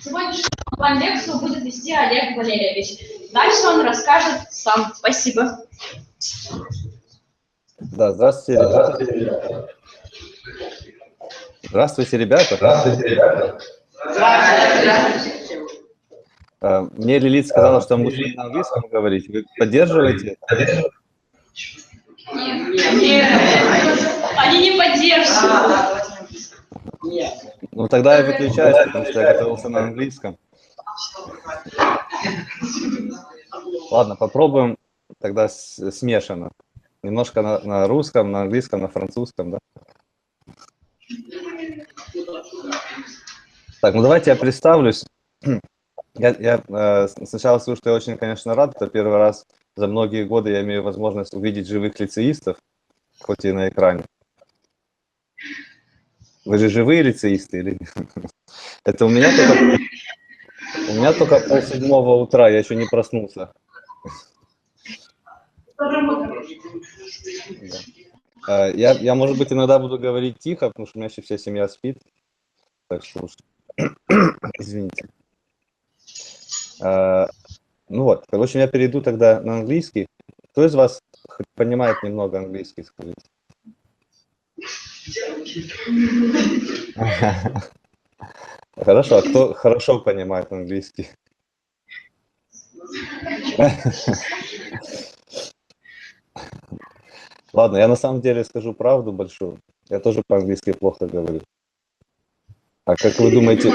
Сегодняшнюю онлайн-лекцию будет вести Олег Валерьевич. Дальше он расскажет сам. Спасибо. Да, здравствуйте, ребята. Здравствуйте, ребята. Здравствуйте, ребята. Здравствуйте. Мне Лилит сказала, что мы лучше на английском говорить. Вы поддерживаете? Нет, они не поддерживают. Ну, тогда я выключаюсь, потому что я готовился на английском. Ладно, попробуем тогда смешанно. Немножко на русском, на английском, на французском, да? Так, ну давайте я представлюсь. Я сначала скажу, что я очень, конечно, рад. Это первый раз за многие годы я имею возможность увидеть живых лицеистов, хоть и на экране. Вы же живые лицеисты или нет? Это у меня только 6:30 утра, я еще не проснулся. Да. Я, может быть, иногда буду говорить тихо, потому что у меня еще вся семья спит. Так что уж извините. Ну вот, в общем, я перейду тогда на английский. Кто из вас понимает немного английский, скажите? Хорошо, а кто хорошо понимает английский? Ладно, я на самом деле скажу правду большую. Я тоже по-английски плохо говорю. А как вы думаете,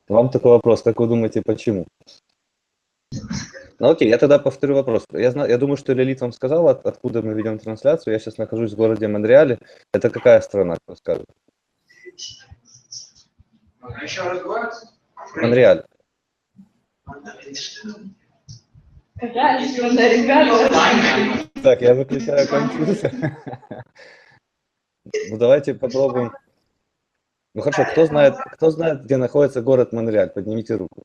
вам такой вопрос, как вы думаете, почему? Ну окей, я тогда повторю вопрос. Я думаю, что Лилит вам сказала, откуда мы ведем трансляцию. Я сейчас нахожусь в городе Монреале. Это какая страна, кто скажет? Монреаль. Какая страна, ребята? Так, я выключаю компьютер. Ну давайте попробуем. Ну хорошо, кто знает, где находится город Монреаль? Поднимите руку.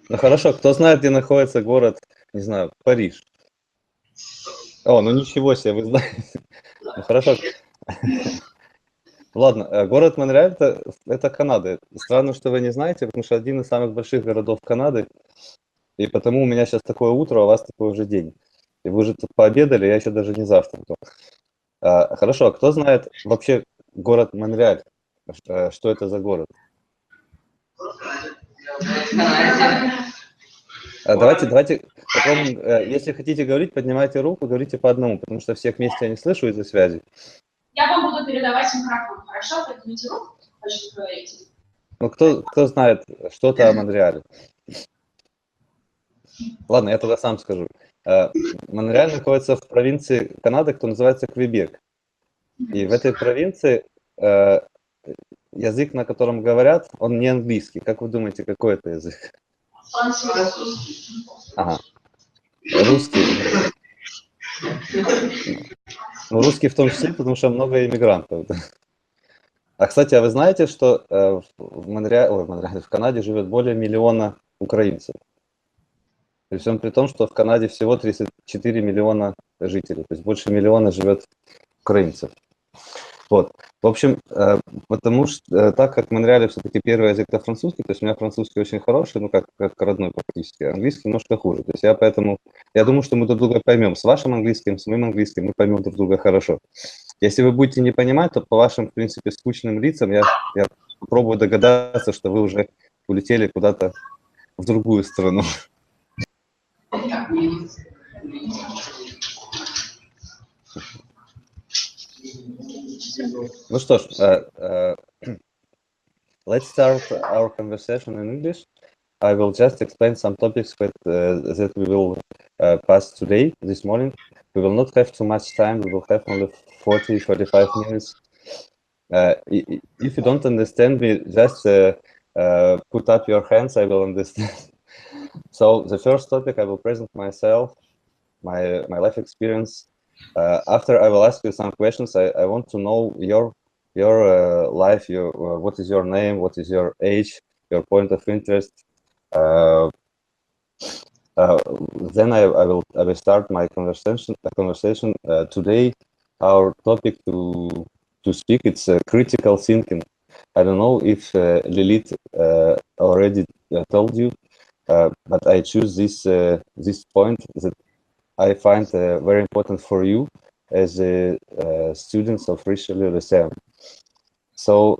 Ну хорошо, кто знает, где находится город, не знаю, Париж? О, ну ничего себе, вы знаете. Ну хорошо. Ладно, город Монреаль это Канада. Странно, что вы не знаете, потому что один из самых больших городов Канады. И потому у меня сейчас такое утро, а у вас такой уже день. И вы уже тут пообедали, я еще даже не завтракал. Хорошо, а кто знает вообще город Монреаль? Что это за город? Давайте попробуем. Если хотите говорить, поднимайте руку, говорите по одному, потому что всех вместе я не слышу из-за связи. Я вам буду передавать микрофон, хорошо? Поднимите руку, почему говорите. Ну, кто знает что-то о Монреале? Ладно, я тогда сам скажу. Монреаль находится в провинции Канады, кто называется Квебек. И в этой провинции язык, на котором говорят, он не английский. Как вы думаете, какой это язык? Французский. Ага. Русский. Ну, русский в том числе, потому что много иммигрантов. А, кстати, а вы знаете, что в Канаде живет более 1 миллиона украинцев? При всем при том, что в Канаде всего 34 миллиона жителей, то есть больше 1 миллиона живет украинцев. Вот. В общем, потому что так как в Монреале все-таки первый язык это французский, то есть у меня французский очень хороший, ну как родной практически, а английский немножко хуже. То есть я думаю, что мы друг друга поймем. С вашим английским, с моим английским мы поймем друг друга хорошо. Если вы будете не понимать, то по вашим, в принципе, скучным лицам я попробую догадаться, что вы уже улетели куда-то в другую страну. Ну что ж, let's start our conversation in English. I will just explain some topics that we will pass today, this morning. We will not have too much time. We will have only 40-45 minutes. If you don't understand me, just put up your hands. I will understand. So the first topic, I will present myself, my life experience. After I will ask you some questions. I want to know your life. What is your name? What is your age? Your point of interest. Then I will start my conversation today. our topic to speak. It's critical thinking. I don't know if Lilith already told you, but I choose this point that I find very important for you as students of Richelieu Lyceum. So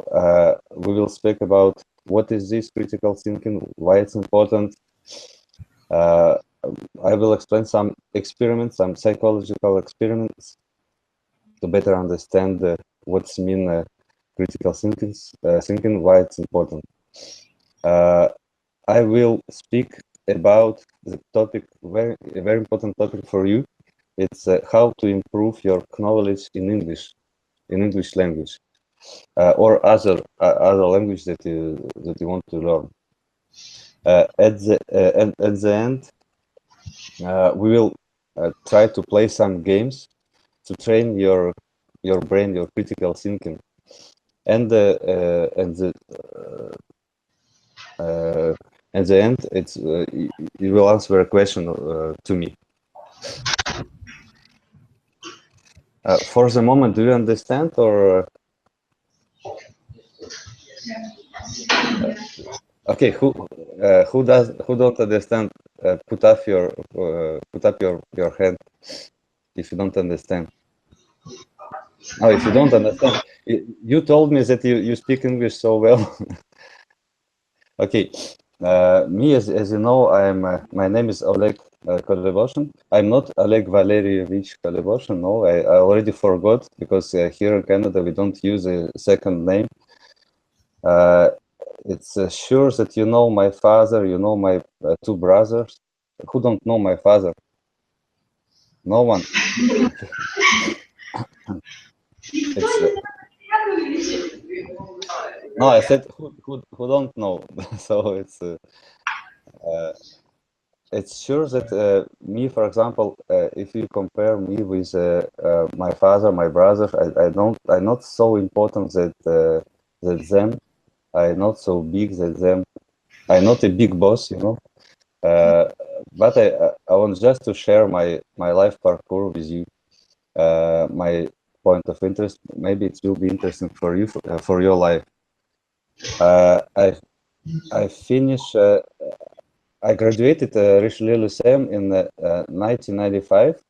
we will speak about what is this critical thinking, why it's important. I will explain some experiments, some psychological experiments to better understand what's mean critical thinking, why it's important. I will speak about the topic, a very important topic for you. It's how to improve your knowledge in English language, or other language that you want to learn. At the end, we will try to play some games to train your brain, your critical thinking, and at the end, it's you will answer a question to me. For the moment, do you understand, or okay? Who don't understand? Put up your hand if you don't understand. Oh, if you don't understand, you told me that you speak English so well. Okay, me as you know, my name is Oleg Koleboshin. I'm not Oleg Valerievich Koleboshin. No, I already forgot, because here in Canada we don't use a second name. It's sure that you know my father, you know my two brothers. Who don't know my father? No one. It's no, I said who don't know. So it's sure that me, for example, if you compare me with my father, my brother, I'm not so important that them. I'm not so big that them. I'm not a big boss, you know. But I want just to share my life parkour with you, my point of interest. Maybe it will be interesting for you for your life. I finished. I graduated Richelieu Lyceum in 1995,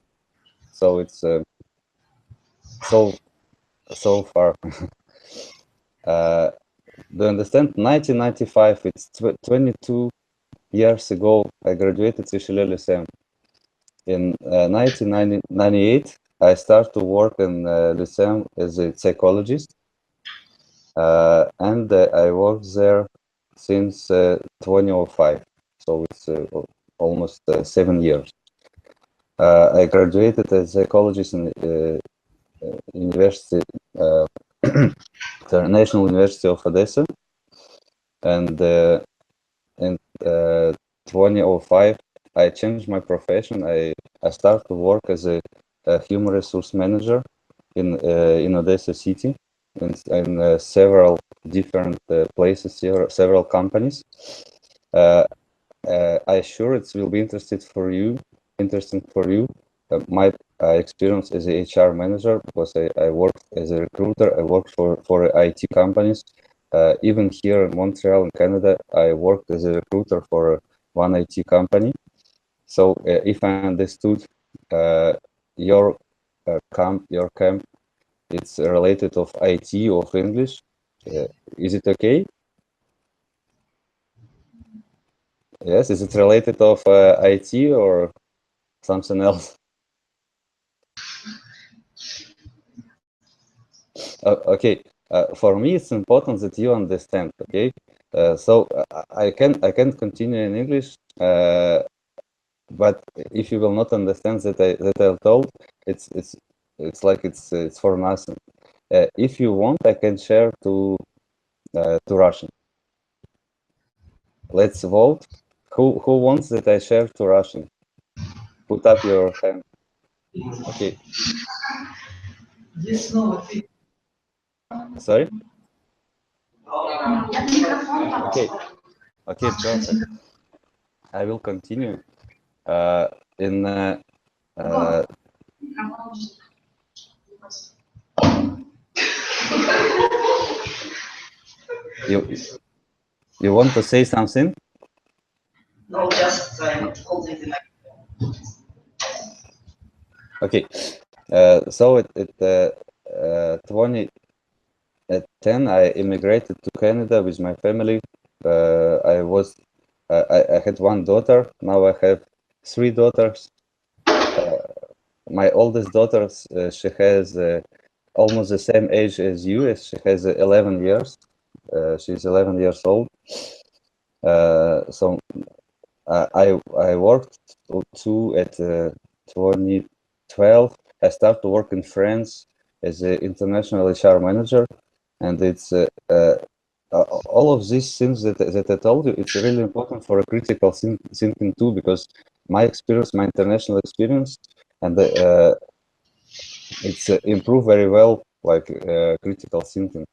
so it's so far. Do you understand? 1995. It's 22 years ago. I graduated Richelieu Lyceum. In 1998, I started to work in Lyceum as a psychologist, and I worked there since 2005. So it's almost 7 years. I graduated as a psychologist in university, the National University of Odessa, and in 2005 I changed my profession. I started to work as a human resource manager in Odessa city, in several different places, several companies. I sure it will be interesting for you. My experience as a HR manager, because I worked as a recruiter. I worked for IT companies. Even here in Montreal, in Canada, I worked as a recruiter for one IT company. So if I understood your camp, it's related of IT, of English. Is it okay? Yes. Is it related of IT or something else? Okay. For me, it's important that you understand. Okay. So I can continue in English, but if you will not understand that I told, it's like it's for nothing. If you want, I can share to Russian. Let's vote. Who wants that I share to Russian? Put up your hand. Okay. Sorry. Okay. Okay. Perfect. I will continue. In You want to say something? No, just holding the mic. Okay. So at 2010, I immigrated to Canada with my family. I had one daughter. Now I have three daughters. My oldest daughter, she has almost the same age as you. She has 11 years. She's 11 years old. So I worked too at 2012. I started to work in France as an international HR manager, and it's all of these things that I told you. It's really important for a critical thinking too, because my experience, my international experience, and it's improved very well, like critical thinking.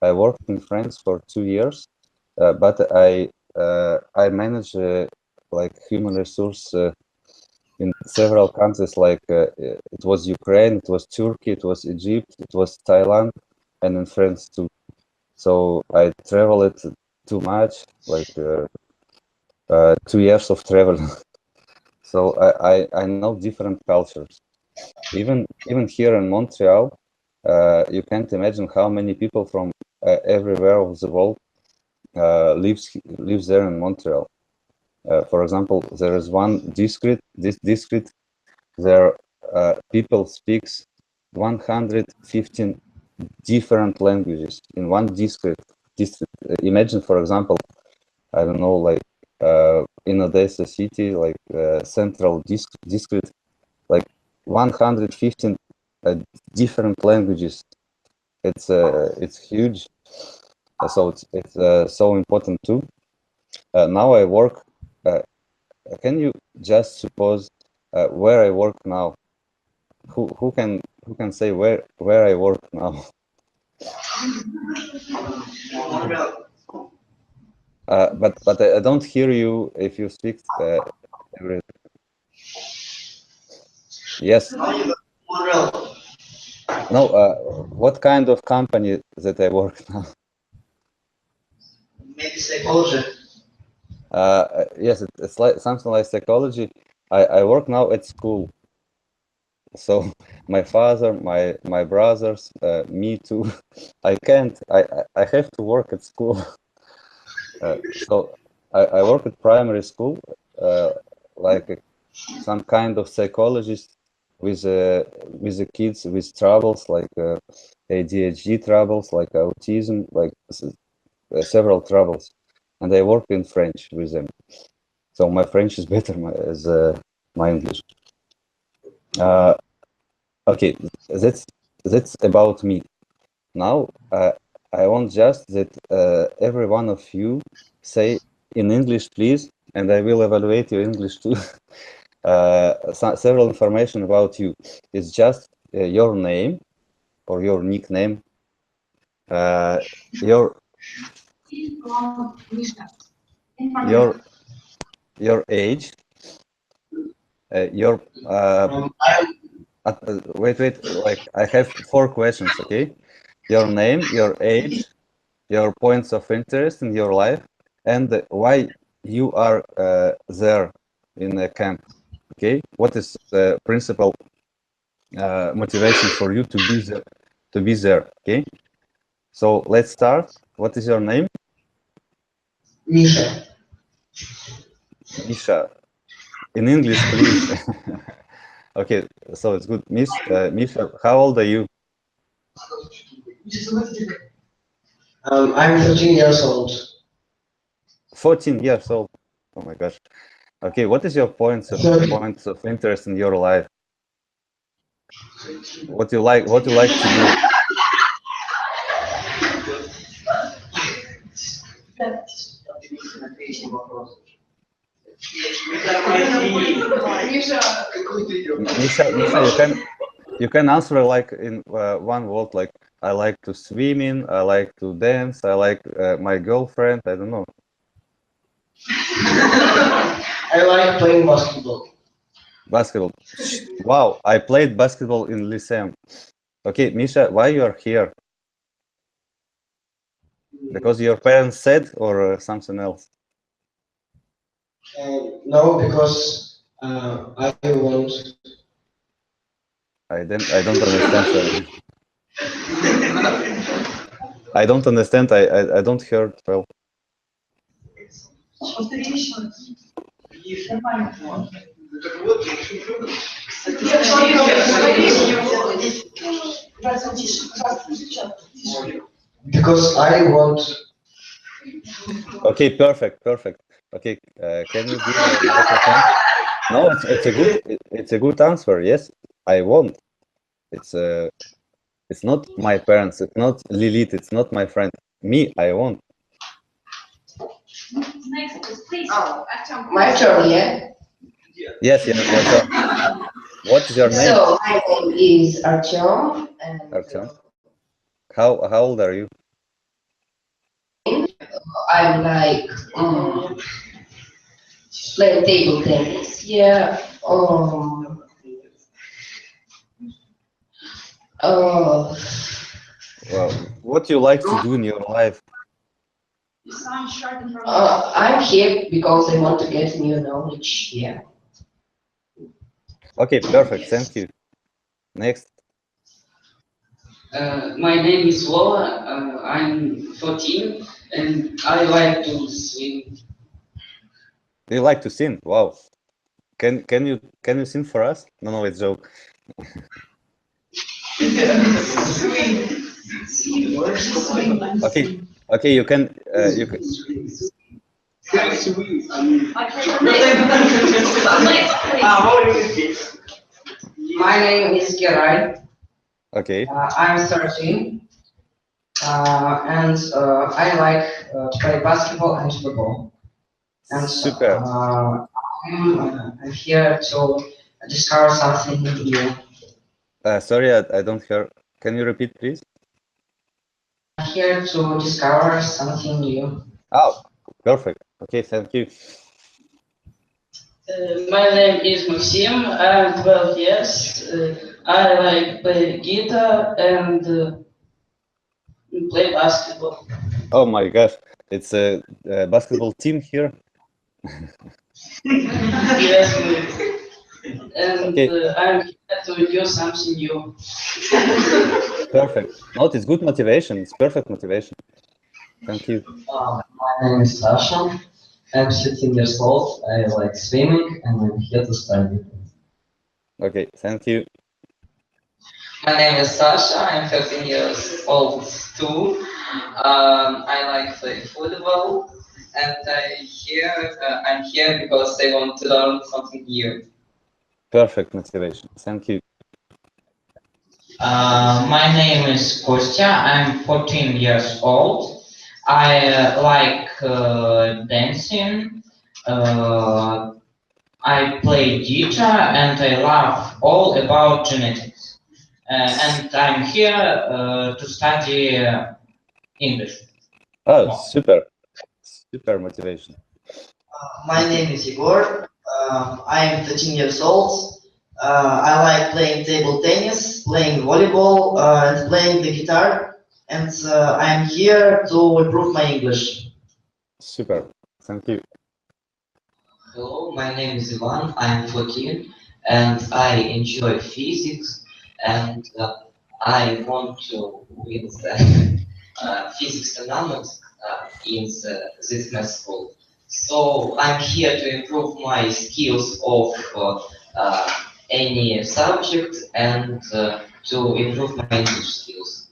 I worked in France for 2 years, but I manage like human resource in several countries. Like it was Ukraine, it was Turkey, it was Egypt, it was Thailand, and in France too. So I traveled too much, like 2 years of travel. So I know different cultures. Even here in Montreal, you can't imagine how many people from everywhere of the world lives there in Montreal. For example, there is one district. This district, there people speaks 115 different languages in one district. Imagine, for example, I don't know, like in Odessa city, like central district, like 115 different languages. It's huge. So it's so important too. Now I work. Can you just suppose where I work now? Who can say where I work now? But I don't hear you if you speak. Yes. No. What kind of company that I work now? Maybe psychology. Yes, it's like something like psychology. I work now at school. So my father, my brothers, me too. I can't. I have to work at school. So I work at primary school, like some kind of psychologist with the kids with troubles like ADHD troubles, like autism, like several troubles, and I work in French with them. So my French is better as my English. Okay, that's about me. Now I want just that every one of you say in English, please, and I will evaluate your English too. Several information about you. It's just your name or your nickname, your age, your wait, like I have 4 questions, okay? Your name, your age, your points of interest in your life, and why you are there in a camp, okay? What is the principal motivation for you to be there, okay? So let's start. What is your name? Misha. Misha. In English, please. Okay, so it's good. Misha, how old are you? I'm 13 years old. 14 years old. Oh my gosh. Okay, what is your points of interest in your life? What you like to do? Misha, you can answer like in one word, like I like to swim in, I like to dance, I like my girlfriend, I don't know. I like playing basketball. Basketball. Wow, I played basketball in Lyceum. Okay, Misha, why you are here? Because your parents said, or something else? No, because I want. I don't understand. Sorry. I don't understand. I don't hear well. Because I want. Okay, perfect. Okay, can you give a microphone? No, it's a good answer. Yes, I won't. It's not my parents. It's not Lilith. It's not my friend. Me, I won't. Next, please. Artem, My turn, yeah? Yes, your turn. What is your name? So, my name is Artyom, and Artyom. How old are you? I'm like playing table tennis, yeah. Uh, Well, what do you like to do in your life? you sound short and I'm here because I want to get new knowledge, yeah. Okay, perfect. Thank you. Next. My name is Vola. I'm 14 and I like to swim. Do you like to sing? Wow. Can you sing for us? No, it's a joke. Okay, you can. My name is Geray. Okay. I'm 13. And I like to play basketball and football. And Super. I'm here to discover something new. Sorry, I don't hear. Can you repeat, please? I'm here to discover something new. Oh, perfect. Okay, thank you. My name is Maxim. I'm 12 years. I like play guitar and play basketball. Oh my gosh, it's a basketball team here. Yes, and Okay. I'm here to do something new. Perfect. No, it's good motivation. It's perfect motivation. Thank you. My name is Sasha. I'm 16 years old. I like swimming and I'm here to study. Okay, thank you. My name is Sasha. I'm 13 years old too. I like play football, and I'm here because I want to learn something new. Perfect motivation. Thank you. My name is Kostya. I'm 14 years old. I like dancing. I play guitar and I love all about genetics. And I'm here to study English. Oh, super. Super motivation. My name is Igor. I am 13 years old. I like playing table tennis, playing volleyball, and playing the guitar. And I'm here to improve my English. Super. Thank you. Hello, my name is Ivan. I'm 14 and I enjoy physics and I want to win the physics tournament in this math school. So I'm here to improve my skills of any subject and to improve my English skills.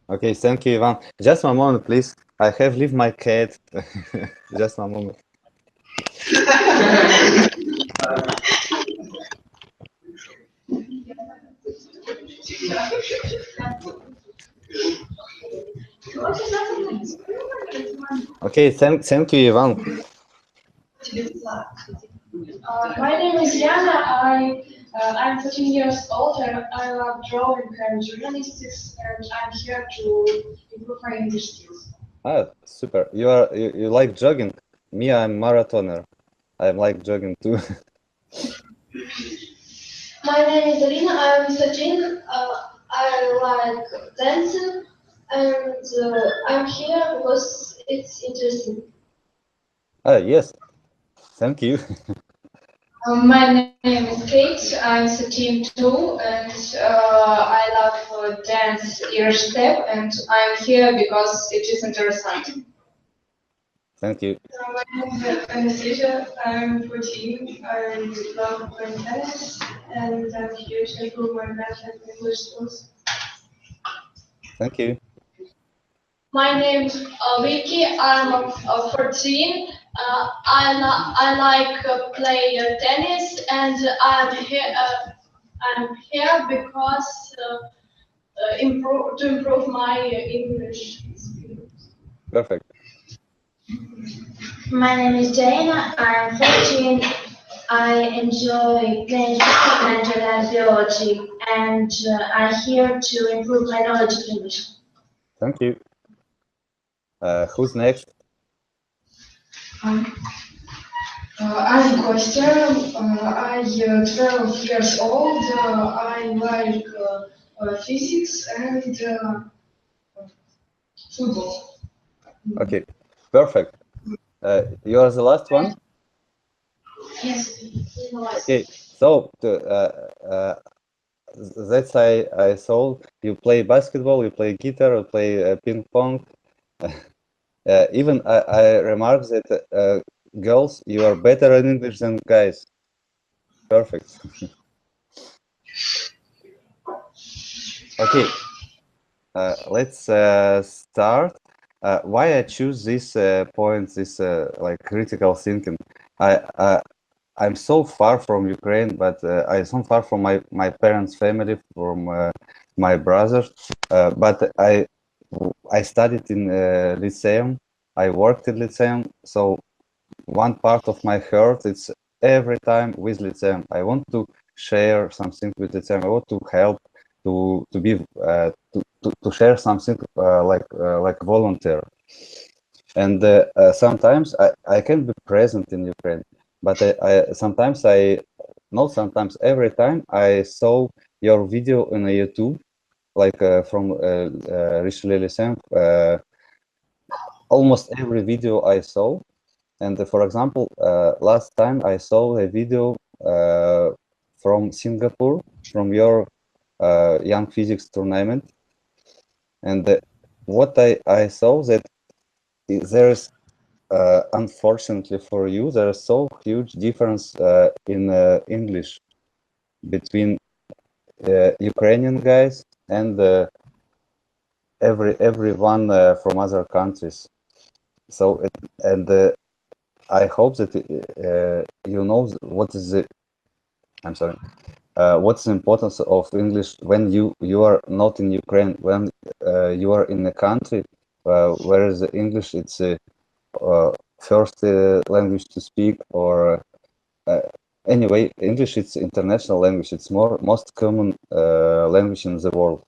Okay, thank you, Ivan. Just one moment, please. I have leave my cat. Just one moment. Okay, thank you, Ivan. My name is Yana. I'm 14 years old and I love drawing and journalistics, and I'm here to improve my English skills. Ah, super. You like jogging? Me, I'm marathoner. I like jogging too. My name is Alina. I'm 13. I like dancing, and I'm here because it's interesting. Yes, thank you. My name is Kate. I'm 13 too, and I love dance Irish step, and I'm here because it is interesting. Thank you. My name is Anastasia. I'm 14. I love playing tennis, and I'm here to improve my math and English skills. Thank you. My name is Vicky. I'm 14. I like play tennis, and I'm here because to improve my English skills. Perfect. My name is Dana. I'm 14. I enjoy playing mental and biology, and I'm here to improve my knowledge of English. Thank you. Who's next? I'm Kostya. I'm 12 years old. I like physics and football. Okay, perfect. You are the last one? Yes. Okay, so that's I saw you play basketball, you play guitar, you play ping pong. Even I remarked that girls, you are better in English than guys. Perfect. Okay, let's start. Why I choose this point, this like critical thinking. I'm so far from Ukraine, but I'm so far from my parents' family, from my brothers. But I studied in Lyceum. I worked in Lyceum, so one part of my heart it's every time with Lyceum. I want to share something with Lyceum. I want to help to be to share something like volunteer. And sometimes I can be present in Ukraine, but sometimes not sometimes, every time I saw your video on YouTube, like from Richelieu Lyceum, almost every video I saw. And for example, last time I saw a video from Singapore, from your Young Physics tournament. And what I saw that there's unfortunately for you, there's so huge difference in English between Ukrainian guys and everyone from other countries. So I hope that you know what is the what's the importance of English when you are not in Ukraine, when you are in a country where the English it's first language to speak, or anyway, English it's international language. It's most common language in the world.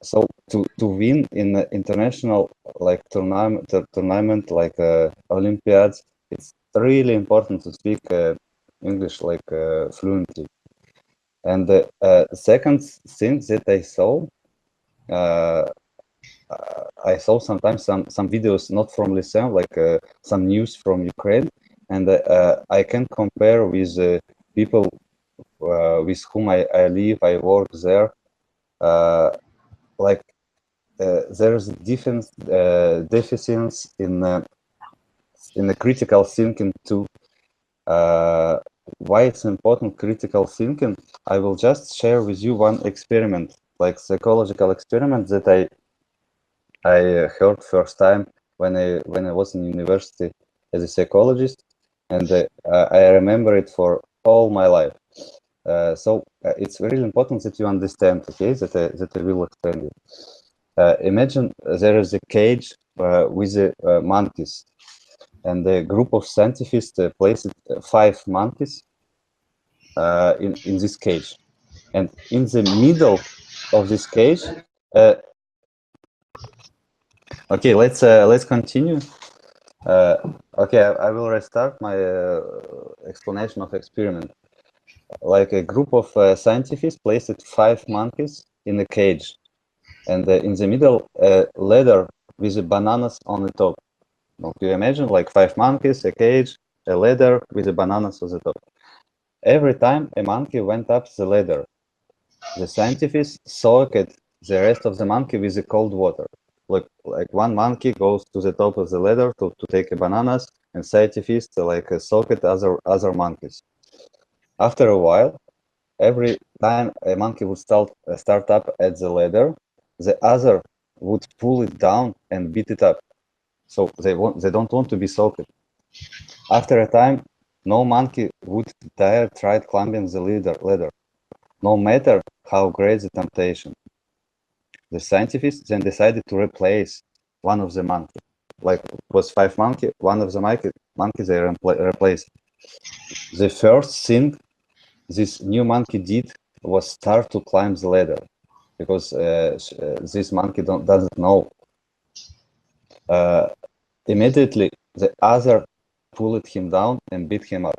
So to win in the international like tournament like Olympiads, it's really important to speak English like fluently. And the second thing that I saw sometimes some videos not from Lyceum, like some news from Ukraine, and I can compare with people with whom I live, I work there. Like there's different deficiencies in the critical thinking too. Why it's important critical thinking? I will just share with you one experiment, like psychological experiment that I heard first time when I was in university as a psychologist, and I remember it for all my life. So it's really important that you understand, okay, that I will explain you. Imagine there is a cage with monkeys, and a group of scientists placed 5 monkeys in this cage, and in the middle of this cage. Okay, let's continue. Okay, I will restart my explanation of experiment. like a group of scientists placed 5 monkeys in a cage, and in the middle a ladder with the bananas on the top. Now, you imagine like 5 monkeys, a cage, a ladder with the bananas on the top. Every time a monkey went up the ladder, the scientists soaked the rest of the monkey with the cold water. Like one monkey goes to the top of the ladder to take bananas, and scientists like soaked other monkeys. After a while, every time a monkey would start up at the ladder, the other would pull it down and beat it up. So they don't want to be soaked. After a time, no monkey would dare try climbing the ladder, no matter how great the temptation. The scientists then decided to replace one of the monkeys. Like it was 5 monkeys, one of the monkeys they replaced. The first thing this new monkey did was start to climb the ladder, because this monkey doesn't know. Immediately, the other pulled him down and beat him up.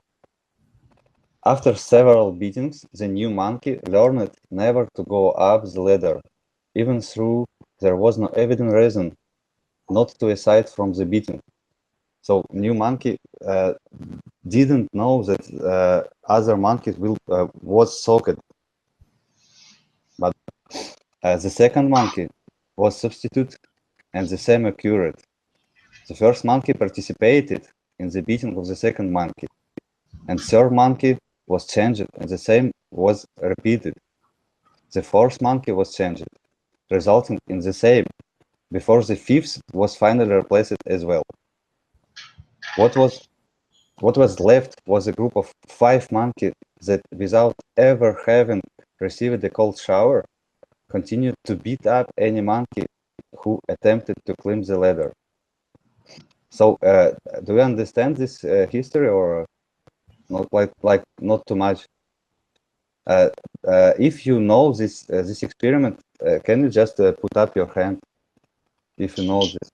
After several beatings, the new monkey learned never to go up the ladder, even though there was no evident reason not to aside from the beating. So new monkey didn't know that other monkeys was soaked. But the second monkey was substituted, and the same occurred. The first monkey participated in the beating of the second monkey, and third monkey was changed, and the same was repeated. The fourth monkey was changed, resulting in the same, before the fifth was finally replaced as well. What was left was a group of 5 monkeys that, without ever having received a cold shower, continued to beat up any monkey who attempted to climb the ladder. So, do you understand this history, or not? Like not too much? If you know this experiment, can you just put up your hand if you know this?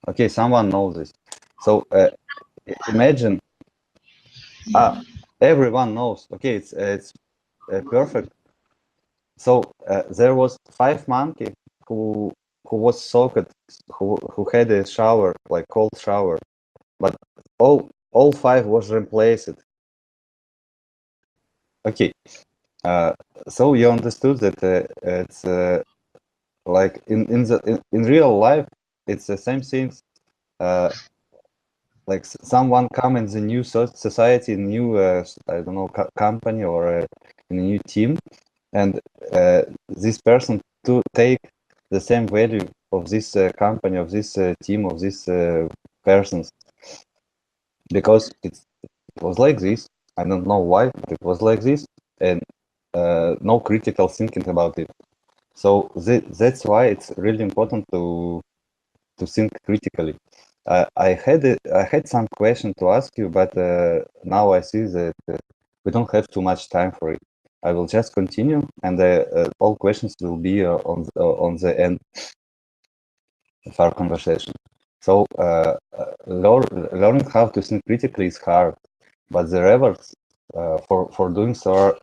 Okay, someone knows this. So imagine. Everyone knows. Okay, it's perfect. So there was 5 monkey who was soaked, who had a shower, like cold shower, but all 5 was replaced. Okay, so you understood that it's like in real life, it's the same things. Like someone come in the new society, new I don't know, company, or in a new team, and this person to take the same value of this company, of this team, of these persons, because it was like this. I don't know why, but it was like this, and no critical thinking about it. So that's why it's really important to think critically. I had some question to ask you, but now I see that we don't have too much time for it. I will just continue, and all questions will be on the end of our conversation. So learning how to think critically is hard, but the rewards for doing so are,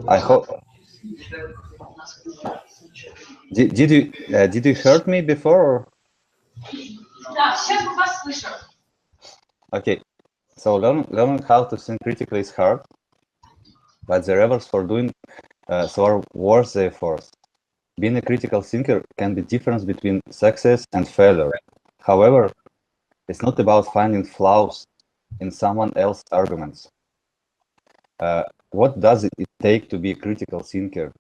I hope. Did you heard me before? Or? Да, сейчас мы вас слышим. Okay, so learning how to think critically is hard, but the rewards for doing so are worth the effort. Being a critical thinker can be difference between success and failure. However, it's not about finding flaws in someone else's arguments. What does it take to be a critical thinker?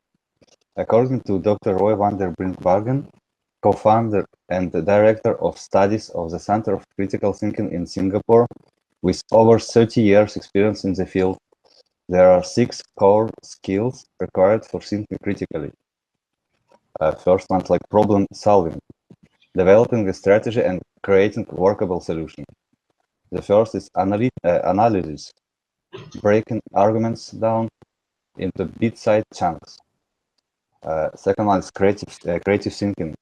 According to Dr. Roy van der Brink-Bargen, co-founder and the director of studies of the Center of Critical Thinking in Singapore, with over 30 years experience in the field, there are 6 core skills required for thinking critically. First one, like problem solving, developing a strategy and creating a workable solution. The first is analysis, breaking arguments down into bit-sized chunks. Second one is creative thinking,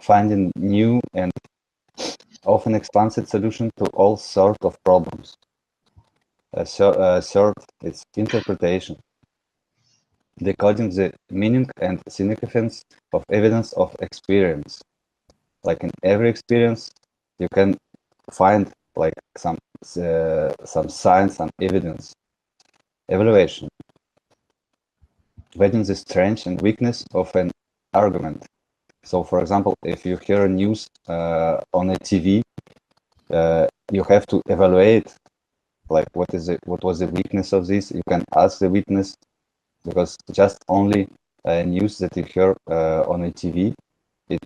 finding new and often expansive solutions to all sorts of problems. third, it's interpretation, decoding the meaning and significance of evidence of experience. Like in every experience, you can find like some signs, some evidence. Evaluation, weighing the strength and weakness of an argument. So, for example, if you hear news on a TV, you have to evaluate like what was the weakness of this. You can ask the witness, because just only news that you hear on a TV, it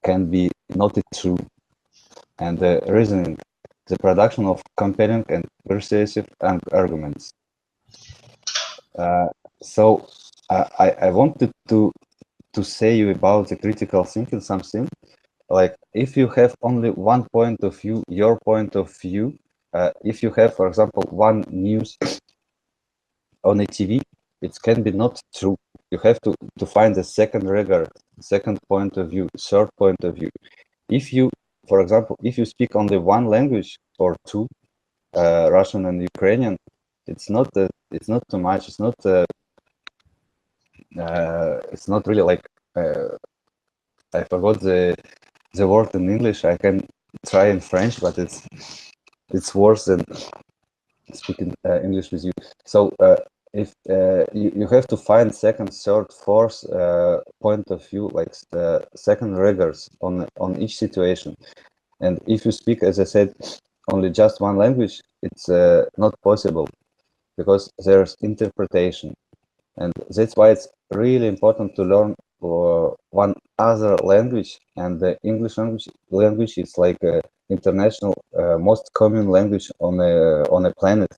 can be not true. And the reasoning, the production of compelling and persuasive arguments. So I wanted to say you about the critical thinking something. Like if you have only one point of view, your point of view, if you have, for example, one news on a TV, it can be not true. You have to find a second regard, second point of view, third point of view. If you, for example, if you speak only one language or two, Russian and Ukrainian, it's not too much. It's not really like I forgot the word in English. I can try in French, but it's worse than speaking English with you. So if you have to find second, third, fourth point of view, like second regards on each situation. And if you speak, as I said, only just one language, it's not possible, because there's interpretation. And that's why it's really important to learn one other language. And the English language is like international most common language on a planet.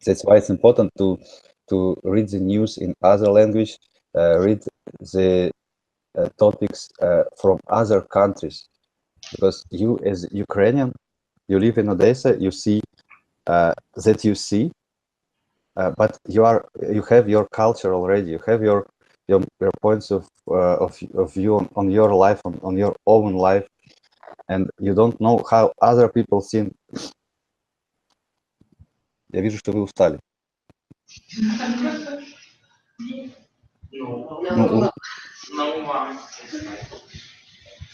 That's why it's important to read the news in other language, read the topics from other countries, because you as Ukrainian, you live in Odessa, you see that you see, but you have your culture already, you have your points of view on your life, on your own life, and you don't know how other people think. Я вижу, что вы устали.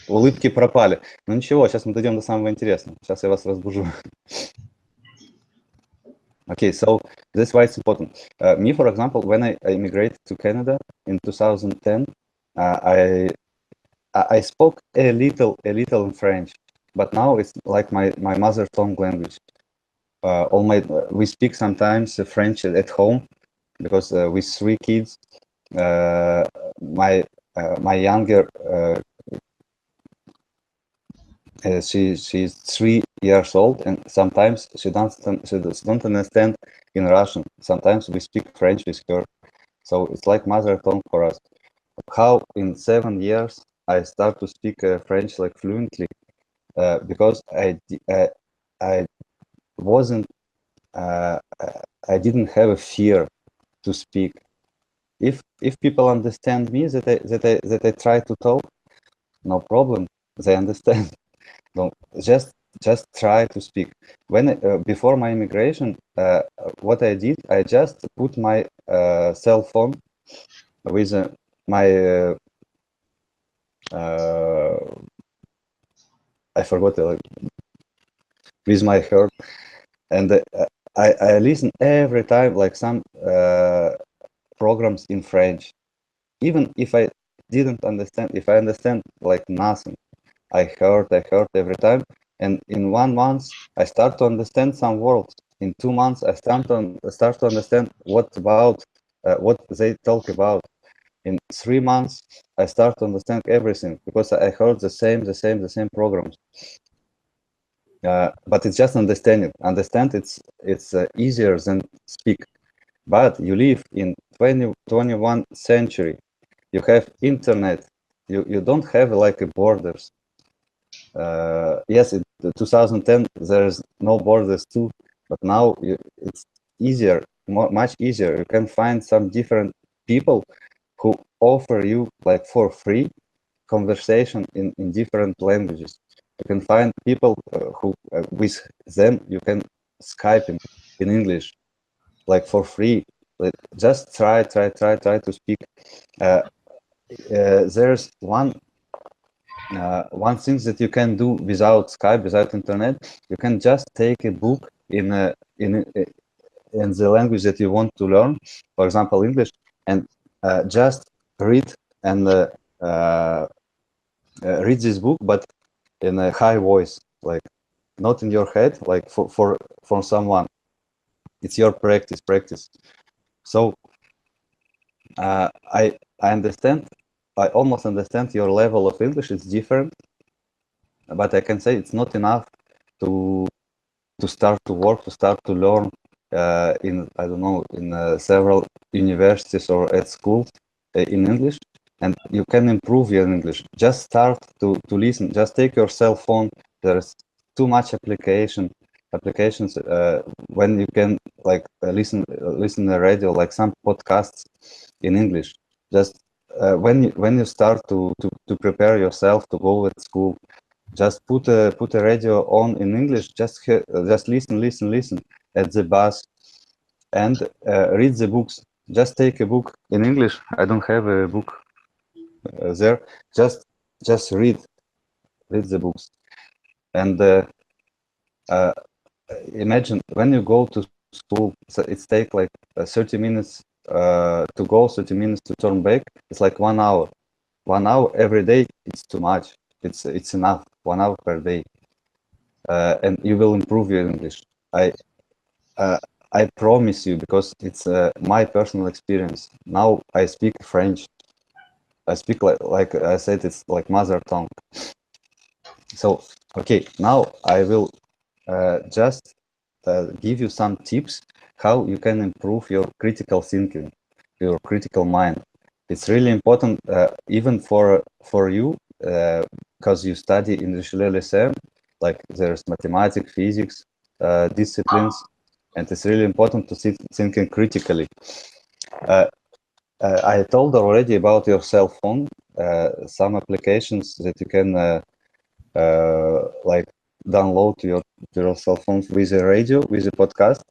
Улыбки пропали. Ну ничего, сейчас мы дойдем до самого интересного. Сейчас я вас разбужу. Okay, so that's why it's important. Me, for example, when I immigrated to Canada in 2010, I spoke a little in French, but now it's like my mother tongue language. We speak sometimes French at home, because with 3 kids, my younger, she's 3 years old, and sometimes she don't understand in Russian. Sometimes we speak French with her, so it's like mother tongue for us. How in 7 years I start to speak French like fluently, because I wasn't I didn't have a fear to speak. If people understand me, that I try to talk, no problem, they understand. Don't just try to speak. When before my immigration, what I did, I just put my cell phone with my I forgot with my heart, and I listen every time like some programs in French, even if I didn't understand. If I understand like nothing, I heard every time, and in 1 month I start to understand some words. In 2 months I start to understand what they talk about. In 3 months I start to understand everything, because I heard the same programs. But it's just understanding. Understand it's easier than speak. But you live in 21st century. You have internet. You don't have like borders. Yes, in 2010 there's no borders too, but now it's easier, much easier. You can find some different people who offer you like for free conversation in different languages. You can find people who with them you can Skyping in English, like for free. Like, just try to speak. There's one thing that you can do without Skype, without internet. You can just take a book in the language that you want to learn, for example English, and just read and read this book, but in a high voice, like not in your head, like for someone. It's your practice. So I understand. I almost understand your level of English. It's different, but I can say it's not enough to start to work, to start to learn in, I don't know, in several universities or at schools in English, and you can improve your English. Just start to listen. Just take your cell phone. There's too much applications when you can like listen the radio, like some podcasts in English. Just when you start to prepare yourself to go at school, just put a radio on in English. Just listen at the bus, and read the books. Just take a book in English. I don't have a book there. Just read the books, and imagine when you go to school. So it's take like 30 minutes to go, 30 minutes to turn back. It's like 1 hour. 1 hour every day. It's too much. It's enough. 1 hour per day, and you will improve your English. I promise you, because it's my personal experience. Now I speak French. I speak like I said, it's like mother tongue. So okay, now I will just give you some tips how you can improve your critical thinking, your critical mind. It's really important, even for you, because you study in Richelieu Lyceum. Like there's mathematics, physics disciplines, and it's really important to thinking critically. I told already about your cell phone, some applications that you can like download to your cell phone with a radio, with a podcast,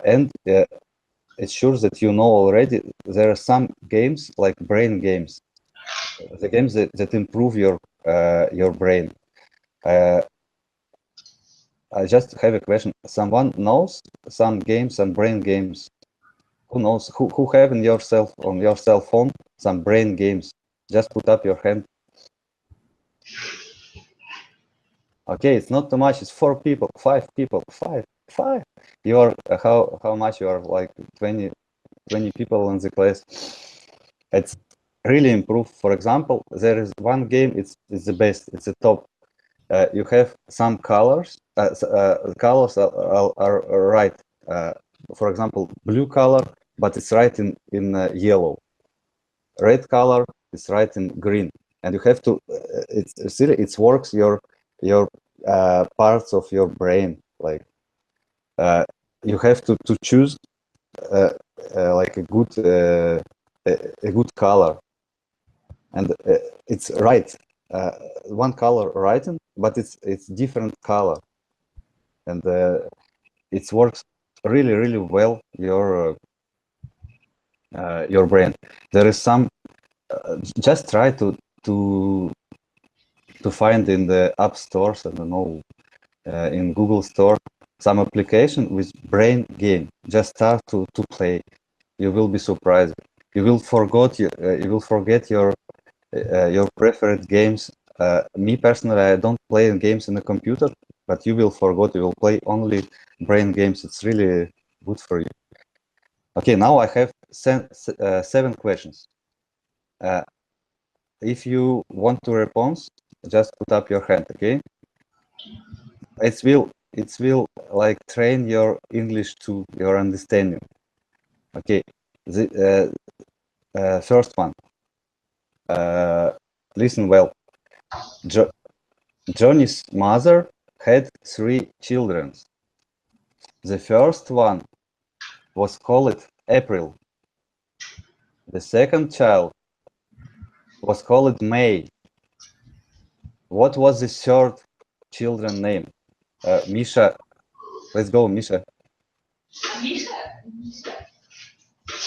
and it shows that you know already there are some games like brain games, the games that improve your brain. I just have a question. Someone knows some games, some brain games? Who knows? Who have on your cell phone some brain games? Just put up your hand. Okay, it's not too much. It's 4 people, 5 people, 5. You are how much you are? Like 20 people in the class. It's really improved. For example, there is one game. It's the best. It's the top. You have some colors. Colors are right. For example, blue color, but it's right in yellow. Red color is right in green, and you have to. It works your parts of your brain. Like you have to choose like a good color, and it's right. One color right, but it's different color, and it works really well your brain. There is some. Just try to find in the app stores. I don't know, in Google Store, some application with brain game. Just start to play. You will be surprised. You will forget your preferred games. Me personally, I don't play games in the computer, but you will forget. You will play only brain games. It's really good for you. Okay, now I have 7 questions. If you want to respond, just put up your hand. Okay. It will like train your English to your understanding. Okay. The first one. Listen well. Johnny's mother had 3 children. The first one was called April. The second child was called May. What was the third children's name? Misha, let's go, Misha.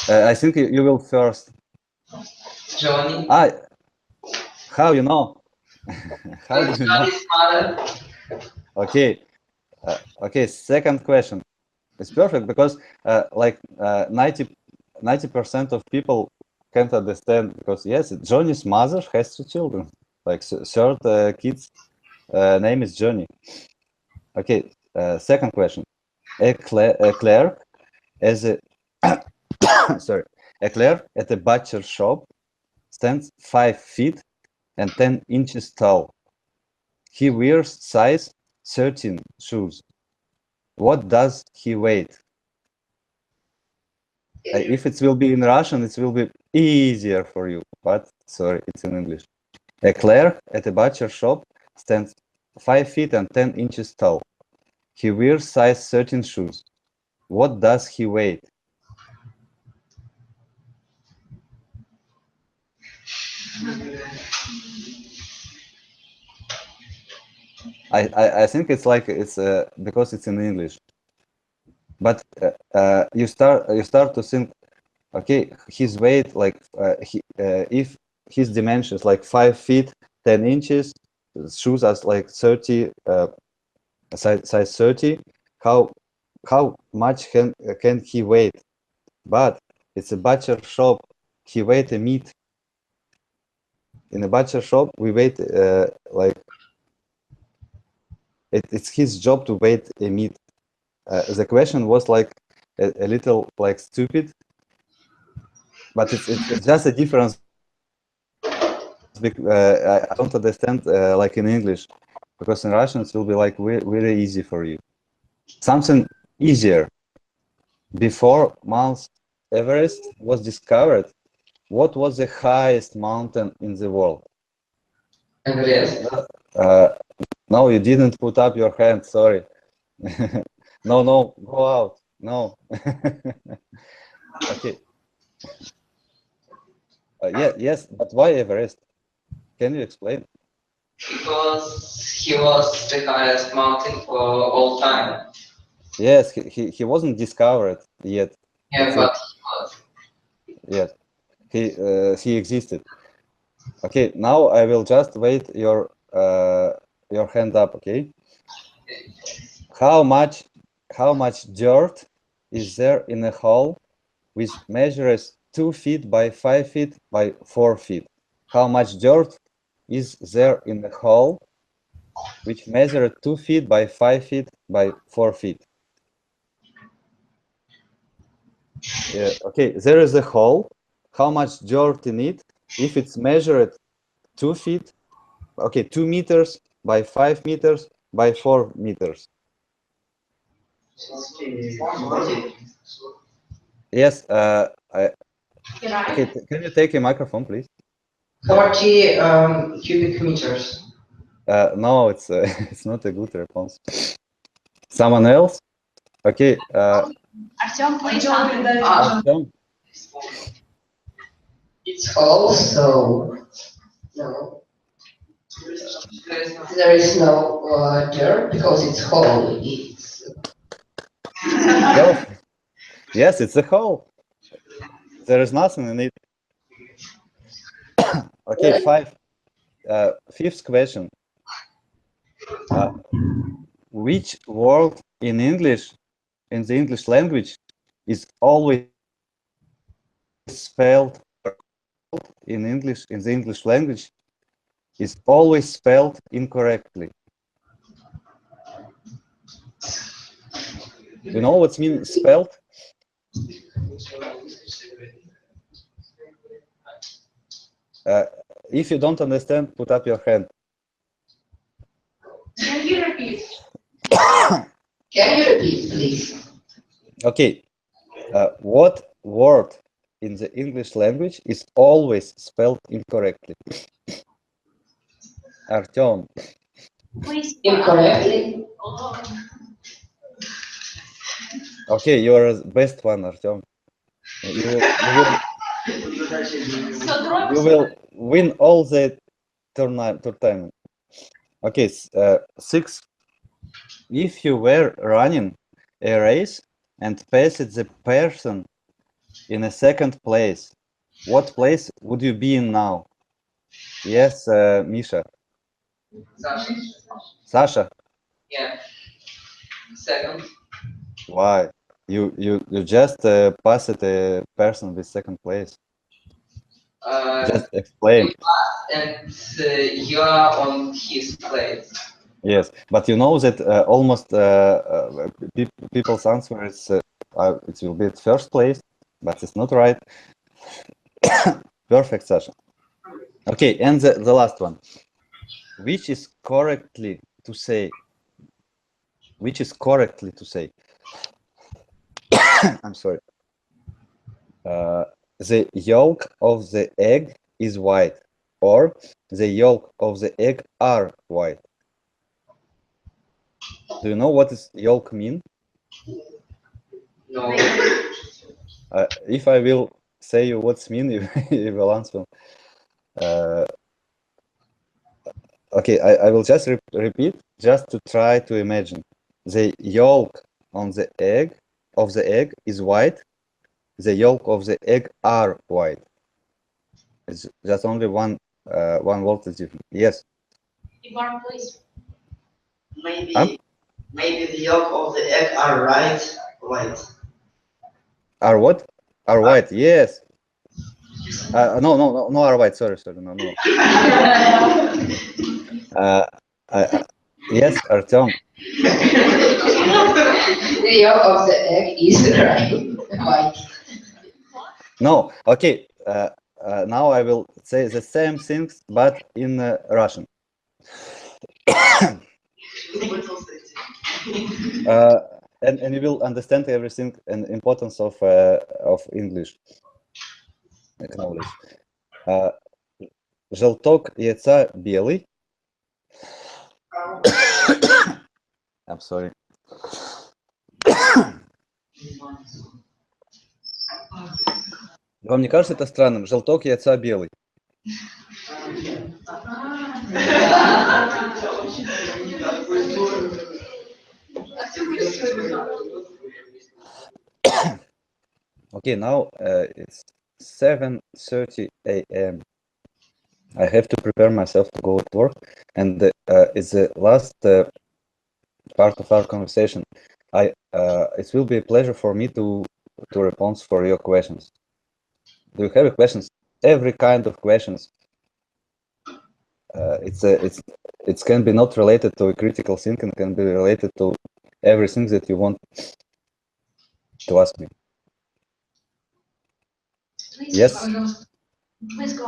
I think you will first. Johnny. How you know? How do you know? Johnny's mother. Okay. Okay. Second question. It's perfect because like 90% of people can't understand because yes, Johnny's mother has 2 children. Like third kid's name is Johnny. Okay. Second question. A clerk as a sorry, a clerk at a butcher shop stands 5 feet and 10 inches tall. He wears size 13 shoes. What does he weigh? If it will be in Russian, it will be easier for you, but sorry, it's in English. A clerk at a butcher shop stands 5 feet and 10 inches tall. He wears size 13 shoes. What does he weigh? I think it's like it's because it's in English. But you start to think, okay, his weight like if his dimensions like 5 feet 10 inches, shoes as like 30 size 30. How much can he weigh? But it's a butcher shop. He weighed a meat. In a butcher shop, we wait like it's his job to weight a meat. The question was like a little like stupid, but it's just a difference. I don't understand like in English, because in Russian it will be like very easy for you. Something easier. Before Mount Everest was discovered, what was the highest mountain in the world? Everest. No, you didn't put up your hand. Sorry. No, go out. No. Okay. Yes, but why Everest? Can you explain? Because he was the highest mountain for all time. Yes, he wasn't discovered yet. Yeah, but he was. Yes, he existed. Okay, now I will just wait your hand up. Okay. How much dirt is there in a hole which measures 2 feet by 5 feet by 4 feet? How much dirt is there in a hole which measures 2 feet by 5 feet by 4 feet? Yeah, okay, there is a hole. How much dirt in it? If it's measured 2 feet, okay, 2 meters by 5 meters by 4 meters. Yes, okay, can you take a microphone, please? 40 cubic meters. No, it's it's not a good response. Someone else? Okay. Artyom, please answer. Artyom? It's whole, so no. There is no dirt because it's whole. It's Yes, it's a hole. There is nothing in it. Okay, fifth question. Which word in English, in the English language, is always spelled in the English language, is always spelled incorrectly? You know what means spelled? If you don't understand, put up your hand. Can you repeat? Can you repeat, please? Okay. What word in the English language is always spelled incorrectly? Artyom. Please. Incorrectly. Okay, you are the best one, Artyom. You will win all the tournament. Okay, 6. If you were running a race and passed the person in a second place, what place would you be in now? Yes, Misha. Sasha. Sasha. Yeah. Second. Why? You just passed a person with second place. Just explain. You pass and you are on his place. Yes, but you know that almost people's answer is it will be at first place, but it's not right. Perfect, Sasha. Okay, and the last one. Which is correctly to say? Which is correctly to say? I'm sorry. The yolk of the egg is white, or the yolk of the egg are white. Do you know what does yolk mean? No. If I will say you what's mean, you will answer. Okay, I will just repeat, just to try to imagine. The yolk on the egg of the egg is white. The yolk of the egg are white. It's just only one word is different. Yes. Igor, please. Maybe the yolk of the egg are white. Are what? Are white? Yes. No, are white. Sorry, no. Yes, Artyom. The yolk of the egg is white. No, okay. Now I will say the same things, but in Russian. And you will understand everything and importance of English knowledge. Желток яйца белый. I'm sorry. Вам не кажется это странным? Желток яйца белый. Okay, now it's 7:30 a.m. I have to prepare myself to go to work, and it's the last part of our conversation. It will be a pleasure for me to respond for your questions. Do you have questions? Every kind of questions. It can be not related to a critical thinking, can be related to everything that you want to ask me. Please, yes. Please go.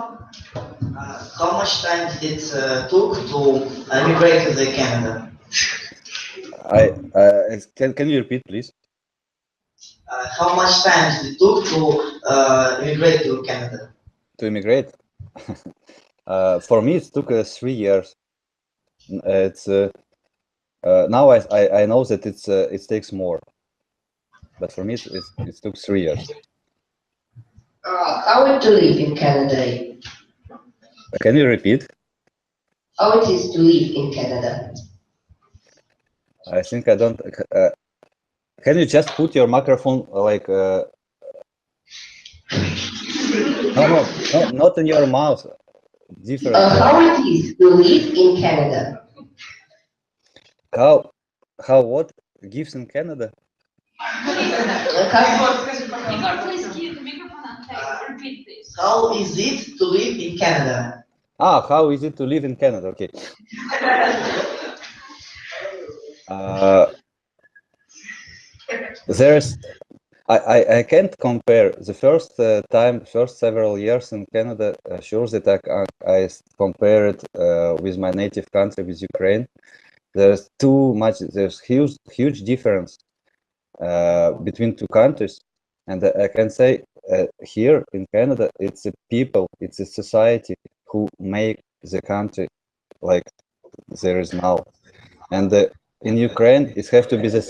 How much time did it took to migrate to the Canada? Can you repeat, please? How much time did it took to immigrate to Canada? To immigrate? For me, it took 3 years. It's now I know that it takes more, but for me it took 3 years. How it to live in Canada? Can you repeat? How it is to live in Canada? I think I don't. Can you just put your microphone like? No, not in your mouth. Different. How it is to live in Canada? How what gives in Canada? How is it to live in Canada? How is it to live in Canada? Okay. I can't compare the first several years in Canada. Sure that I compare it with my native country, with Ukraine. There's huge difference between two countries, and I can say here in Canada, it's the people, it's a society who make the country like there is now, and in Ukraine it has to be the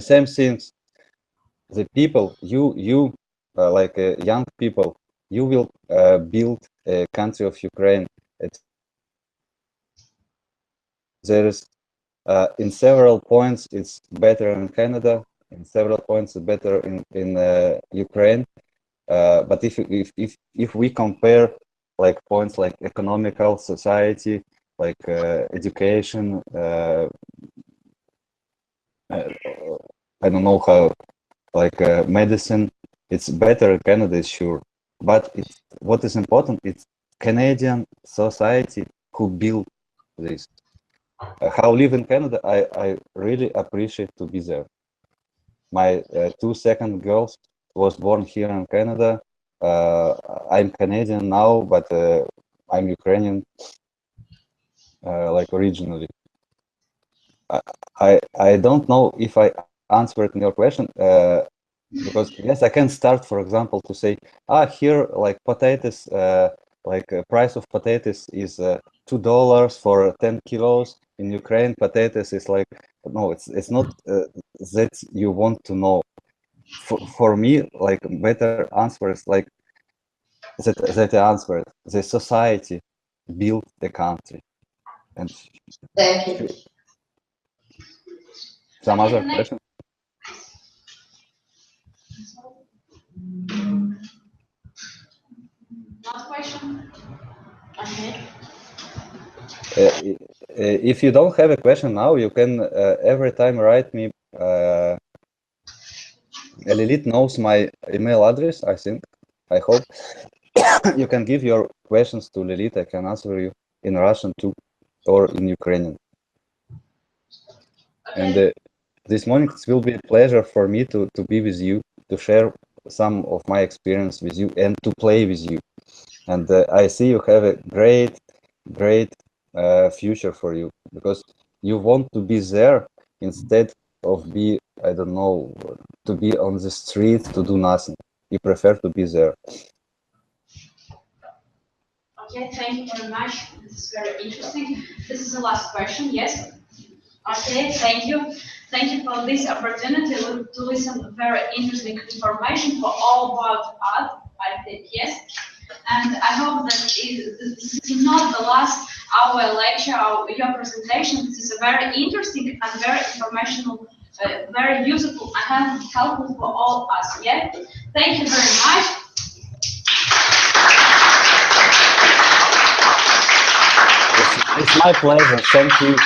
same things. The people, you like young people, you will build a country of Ukraine. There is in several points it's better in Canada, in several points better in Ukraine. But if we compare like points like economical, society, like education, I don't know how, like medicine, it's better in Canada, it's sure. But what is important, it's Canadian society who built this. How I live in Canada, I really appreciate to be there. My 2 second girls was born here in Canada. I'm Canadian now, but I'm Ukrainian, like originally. I don't know if I answered your question, because yes, I can start, for example, to say, here like potatoes, price of potatoes is $2 for 10 kilos. In Ukraine, potatoes is like, no, it's not that you want to know. For me, like better answer is like that answer. The society built the country. And thank you. Some other question? Last question. Okay. If you don't have a question now, you can every time write me. Lilith knows my email address, I think. I hope. You can give your questions to Lilith. I can answer you in Russian too, or in Ukrainian. Okay. And this morning it will be a pleasure for me to be with you, to share some of my experience with you, and to play with you. And I see you have a great future for you, because you want to be there instead of be, I don't know, to be on the street to do nothing. You prefer to be there. Okay, thank you very much. This is very interesting. This is the last question, yes? Okay, thank you. Thank you for this opportunity to listen very interesting information for all about art, I think, yes? And I hope that this is not the last our lecture or your presentation. This is a very interesting and very informational, very useful and helpful for all us. Yeah. Thank you very much. It's my pleasure. Thank you.